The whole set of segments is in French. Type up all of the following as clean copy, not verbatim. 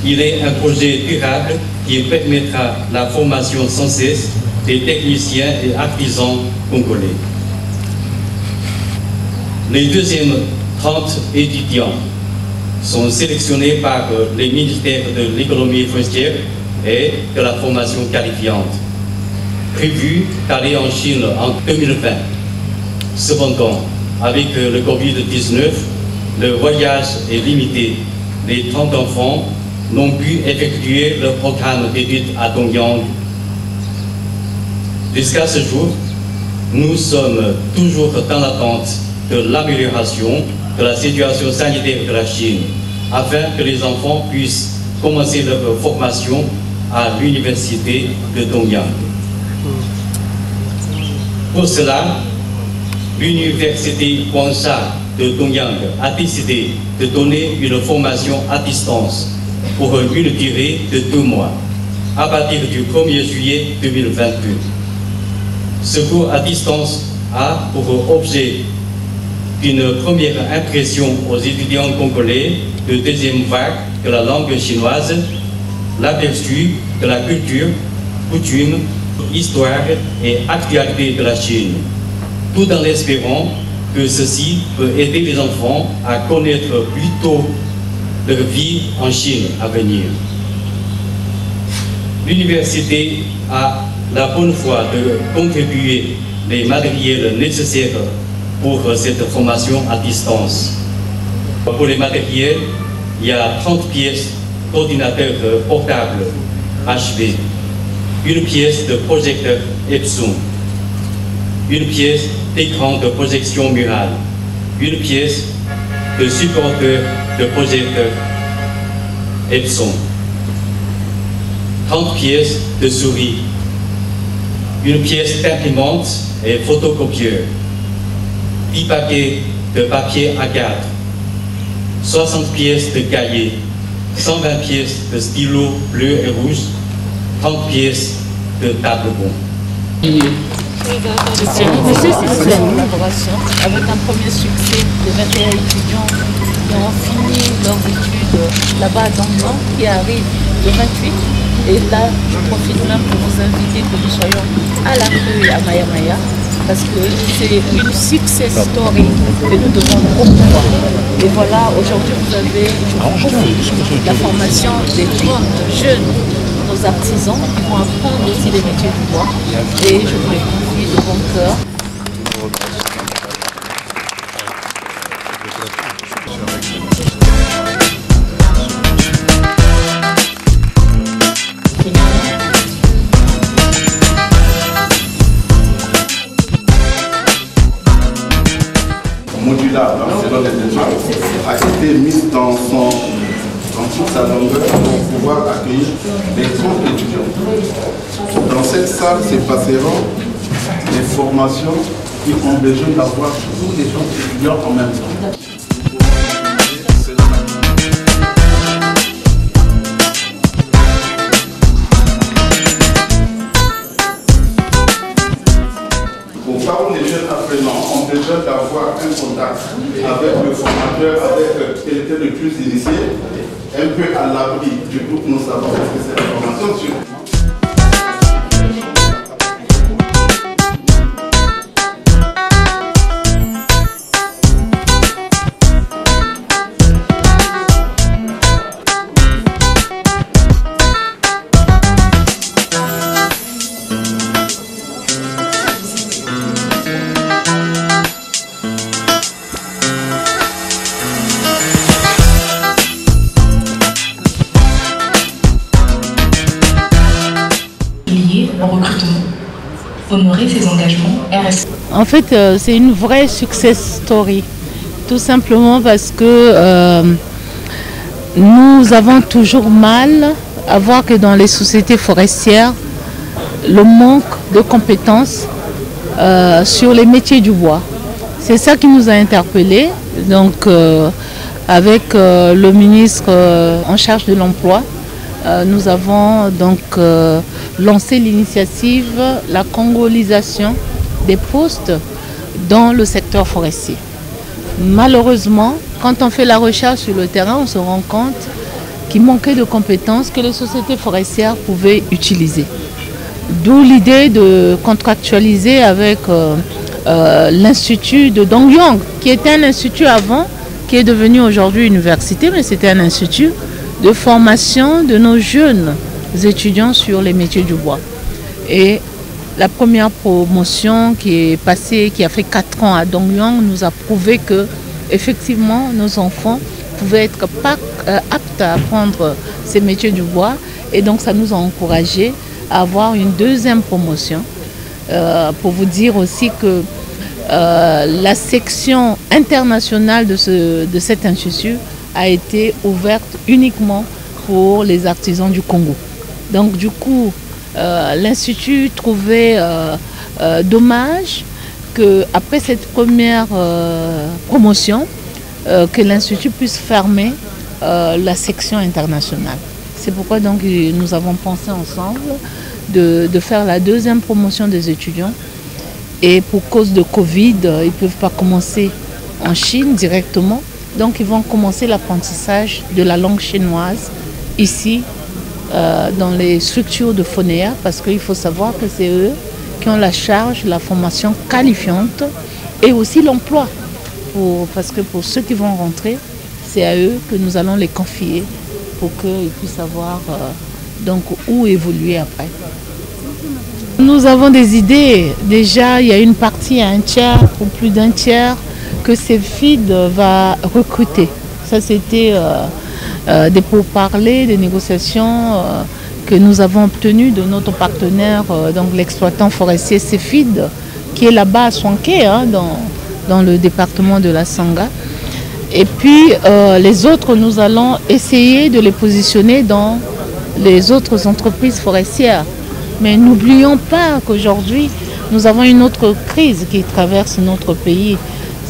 Il est un projet durable qui permettra la formation sans cesse des techniciens et artisans congolais. Les deuxièmes 30 étudiants sont sélectionnés par les ministères de l'économie forestière et de la formation qualifiante, prévu d'aller en Chine en 2020. Cependant, avec le Covid-19, le voyage est limité. Les 30 enfants n'ont pu effectuer leur programme d'études à Dongyang. Jusqu'à ce jour, nous sommes toujours dans l'attente de l'amélioration de la situation sanitaire de la Chine, afin que les enfants puissent commencer leur formation à l'université de Dongyang. Pour cela, l'université Guangsha de Dongyang a décidé de donner une formation à distance pour une durée de 2 mois, à partir du 1er juillet 2022. Ce cours à distance a pour objet une première impression aux étudiants congolais de deuxième vague de la langue chinoise, l'aperçu de la culture, coutume, histoire et actualité de la Chine, tout en espérant que ceci peut aider les enfants à connaître plus tôt leur vie en Chine à venir. L'université a la bonne foi de contribuer les matériels nécessaires pour cette formation à distance. Pour les matériels, il y a 30 pièces d'ordinateur portable HP, une pièce de projecteur Epson, une pièce d'écran de projection murale, une pièce de supporteur de projecteur Epson, 30 pièces de souris, une pièce d'imprimante et photocopieur, 10 paquets de papier A4, 60 pièces de cahiers, 120 pièces de stylos bleus et rouges, 30 pièces de table-bon. C'est une collaboration avec un premier succès de 21 étudiants qui ont fini leurs études là-bas à Dongyang, qui arrivent le 28. Et là, je profite même pour vous inviter que nous soyons à l'accueil à Maya Maya, parce que c'est une success story que nous devons promouvoir. Et voilà, aujourd'hui vous avez la formation des 30 jeunes, nos artisans, qui vont apprendre aussi les métiers du bois. Et je vous les confie de bon cœur. Modulable, selon les besoins, a été mise dans toute sa longueur pour pouvoir accueillir accueillir les 30 étudiants. Dans cette salle se passeront des formations qui ont besoin d'avoir tous les 30 étudiants en même temps. Les jeunes apprenants ont besoin d'avoir un contact avec le formateur, avec quelqu'un de plus initié, un peu à l'abri du groupe. Nous savons que c'est la formation sur. Au recrutement, honorer ses engagements RSE. En fait, c'est une vraie success story, tout simplement parce que nous avons toujours mal à voir que dans les sociétés forestières, le manque de compétences sur les métiers du bois. C'est ça qui nous a interpellés. Donc, avec le ministre en charge de l'emploi, nous avons donc lancé l'initiative la congolisation des postes dans le secteur forestier. Malheureusement, quand on fait la recherche sur le terrain, on se rend compte qu'il manquait de compétences que les sociétés forestières pouvaient utiliser. D'où l'idée de contractualiser avec l'Institut de Dongyang, qui était un institut avant, qui est devenu aujourd'hui université, mais c'était un institut de formation de nos jeunes étudiants sur les métiers du bois. Et la première promotion qui est passée, qui a fait 4 ans à Dongyang, nous a prouvé que effectivement nos enfants pouvaient être aptes à apprendre ces métiers du bois. Et donc ça nous a encouragés à avoir une deuxième promotion. Pour vous dire aussi que la section internationale de cet institut a été ouverte uniquement pour les artisans du Congo. Donc du coup, l'Institut trouvait dommage qu'après cette première promotion, que l'Institut puisse fermer la section internationale. C'est pourquoi donc nous avons pensé ensemble de faire la deuxième promotion des étudiants. Et pour cause de Covid, ils ne peuvent pas commencer en Chine directement. Donc ils vont commencer l'apprentissage de la langue chinoise ici, dans les structures de Fonea, parce qu'il faut savoir que c'est eux qui ont la charge, la formation qualifiante et aussi l'emploi. Parce que pour ceux qui vont rentrer, c'est à eux que nous allons les confier pour qu'ils puissent savoir donc où évoluer après. Nous avons des idées. Déjà, il y a une partie à un tiers ou plus d'un tiers que CEFID va recruter. Ça, c'était des pourparlers, des négociations que nous avons obtenues de notre partenaire, donc l'exploitant forestier CEFID, qui est là-bas à Swanké, hein, dans le département de la Sangha. Et puis les autres, nous allons essayer de les positionner dans les autres entreprises forestières. Mais n'oublions pas qu'aujourd'hui, nous avons une autre crise qui traverse notre pays.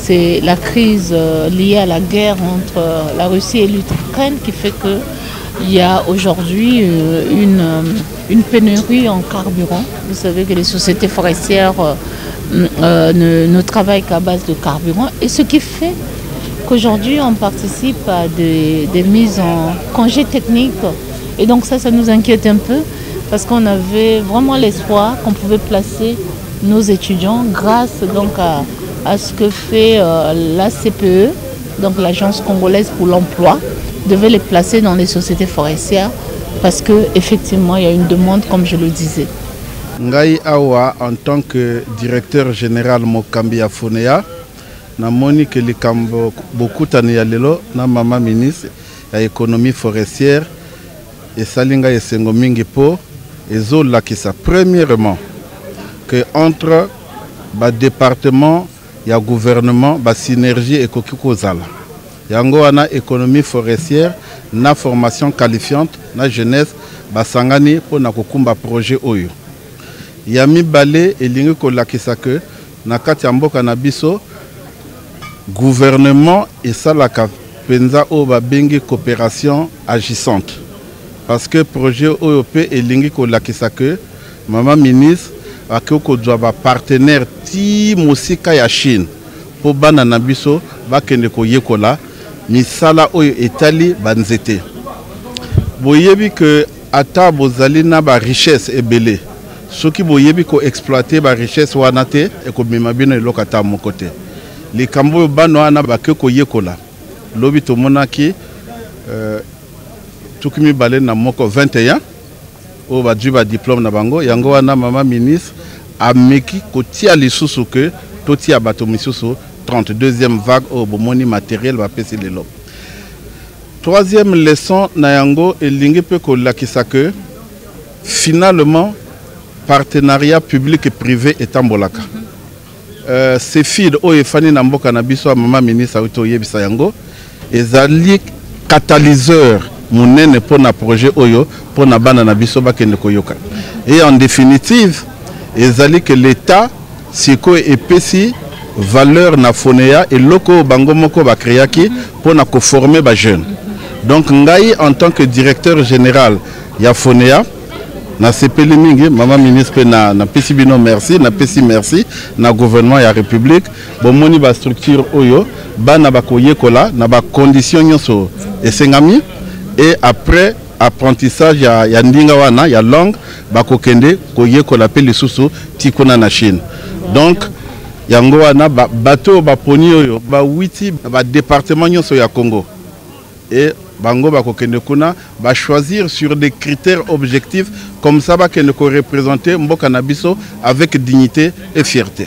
C'est la crise liée à la guerre entre la Russie et l'Ukraine qui fait qu'il y a aujourd'hui une pénurie en carburant. Vous savez que les sociétés forestières ne travaillent qu'à base de carburant. Et ce qui fait qu'aujourd'hui, on participe à des mises en congé technique. Et donc ça nous inquiète un peu parce qu'on avait vraiment l'espoir qu'on pouvait placer nos étudiants grâce donc à ce que fait la CPE, donc l'Agence congolaise pour l'emploi, devait les placer dans les sociétés forestières parce qu'effectivement, il y a une demande, comme je le disais. Ngai Awa, en tant que directeur général Mokambi à Fonea, namoni que likambo beaucoup tania lelo na mama ministre ya économie forestière et salinga esengo mingi po ezo lakisa premièrement que entre ba département ya gouvernement ba synergie ekoki kozala yango wana économie forestière na formation qualifiante na jeunesse basangani pona kokumba projet oyo. Ya mibale elingi kolakisa ke na kati ya mboka na biso gouvernement esalaka penza oyo babengi coopération agissante. Parce que projet oyo pe elingi kolakisa ke mama ministre akoko dwa ba partenaire ti mosika ya Chine po bana na biso bakende koyekola misala oyo etali banzete. Boyebi que ata bozali na ba richesse ebele. Soki boyebi ko exploiter ba richesse wana te e ko mema bino eloko ata moko te. Likambo bano wana bake koyekola. Lobi tomonaki tukimi bale na moko 21 o ba dju ba diplôme na bango yango wana mama ministre ameki kotia lisusu ke totia bato misusu 32e vague au bomoni matériel va pesi lelo. Troisième leçon na yango elingi pe ko lakisa que finalement partenariat public et privé etambolaka. C'est FID o efani na mboka na biso mama ministre auto yebisa yango ezali catalyseur monene pour na projet oyo pour na bana na biso bakende koyoka. Et en définitive ezali que l'État siko epesi valeur na Fonea et loko bango moko ba créaki pour na ko former ba jeunes. Donc ngai en tant que directeur général ya Fonea na sepeli mingi mama ministre na pesi bino merci na pesi merci na gouvernement ya République bomoni ba structure oyo bana ba koyekola na ba condition nyonso esengami et après apprentissage ya ndinga wana ya langue bakokende koyekola pe lisusu tikona na Chine. Donc yango wana bato baponi oyo ba witi ba département nyonso ya Congo et bango bakokende kuna ba choisir sur des critères objectifs comme ça bakende ko représenter mboka na biso avec dignité et fierté.